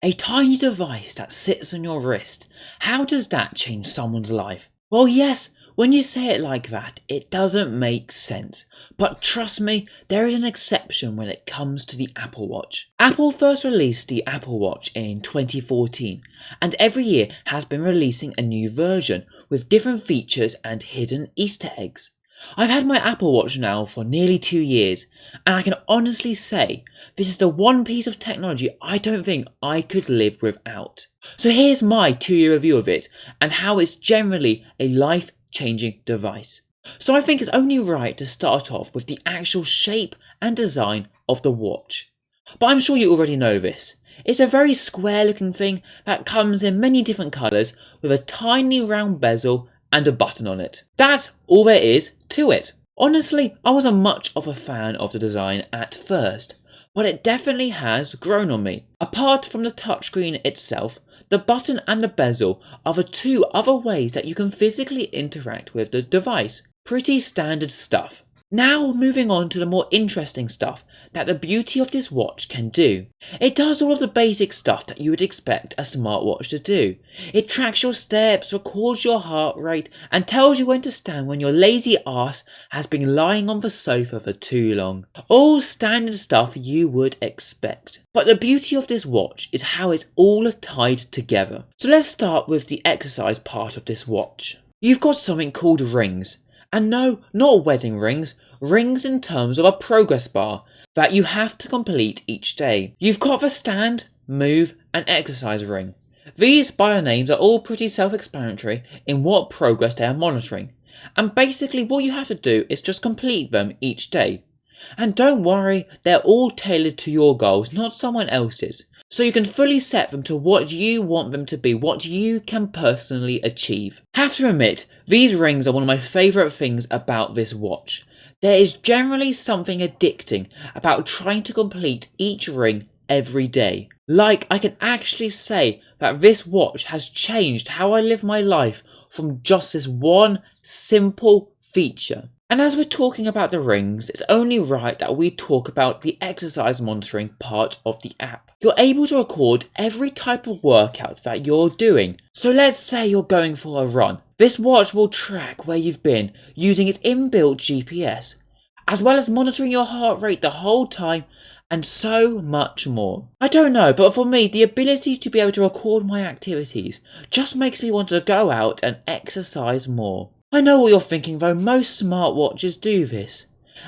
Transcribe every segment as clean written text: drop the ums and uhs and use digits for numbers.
A tiny device that sits on your wrist. How does that change someone's life? Well, yes, when you say it like that, it doesn't make sense. But trust me, there is an exception when it comes to the Apple Watch. Apple first released the Apple Watch in 2014, and every year has been releasing a new version with different features and hidden Easter eggs. I've had my Apple Watch now for nearly 2 years, and I can honestly say this is the one piece of technology I don't think I could live without. So here's my 2-year review of it and how it's generally a life-changing device. So I think it's only right to start off with the actual shape and design of the watch. But I'm sure you already know this. It's a very square looking thing that comes in many different colours with a tiny round bezel and a button on it. That's all there is to it. Honestly, I wasn't much of a fan of the design at first, but it definitely has grown on me. Apart from the touchscreen itself, the button and the bezel are the two other ways that you can physically interact with the device. Pretty standard stuff. Now moving on to the more interesting stuff that the beauty of this watch can do. It does all of the basic stuff that you would expect a smartwatch to do. It tracks your steps, records your heart rate, and tells you when to stand when your lazy ass has been lying on the sofa for too long. All standard stuff you would expect. But the beauty of this watch is how it's all tied together. So let's start with the exercise part of this watch. You've got something called rings. And no, not wedding rings, rings in terms of a progress bar that you have to complete each day. You've got the stand, move and exercise ring. These by their names are all pretty self-explanatory in what progress they are monitoring. And basically what you have to do is just complete them each day. And don't worry, they're all tailored to your goals, not someone else's. So you can fully set them to what you want them to be, what you can personally achieve. Have to admit, these rings are one of my favourite things about this watch. There is generally something addicting about trying to complete each ring every day. Like, I can actually say that this watch has changed how I live my life from just this one simple feature. And as we're talking about the rings, it's only right that we talk about the exercise monitoring part of the app. You're able to record every type of workout that you're doing. So let's say you're going for a run. This watch will track where you've been using its inbuilt GPS, as well as monitoring your heart rate the whole time and so much more. I don't know, but for me, the ability to be able to record my activities just makes me want to go out and exercise more. I know what you're thinking though, most smartwatches do this.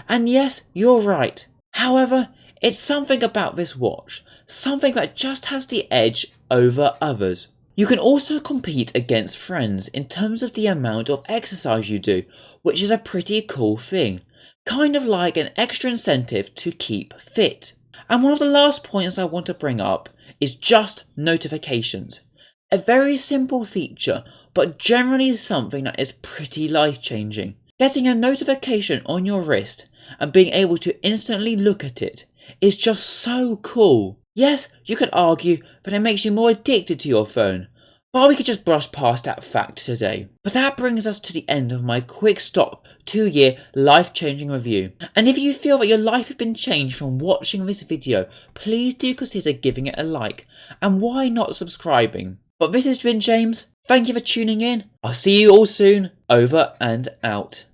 And yes, you're right. However, it's something about this watch, something that just has the edge over others. You can also compete against friends in terms of the amount of exercise you do, which is a pretty cool thing. Kind of like an extra incentive to keep fit. And one of the last points I want to bring up is just notifications. A very simple feature, but generally something that is pretty life-changing. Getting a notification on your wrist and being able to instantly look at it is just so cool. Yes, you could argue that it makes you more addicted to your phone, but we could just brush past that fact today. But that brings us to the end of my quick stop 2-year life-changing review. And if you feel that your life has been changed from watching this video, please do consider giving it a like, and why not subscribing? But this has been James. Thank you for tuning in. I'll see you all soon. Over and out.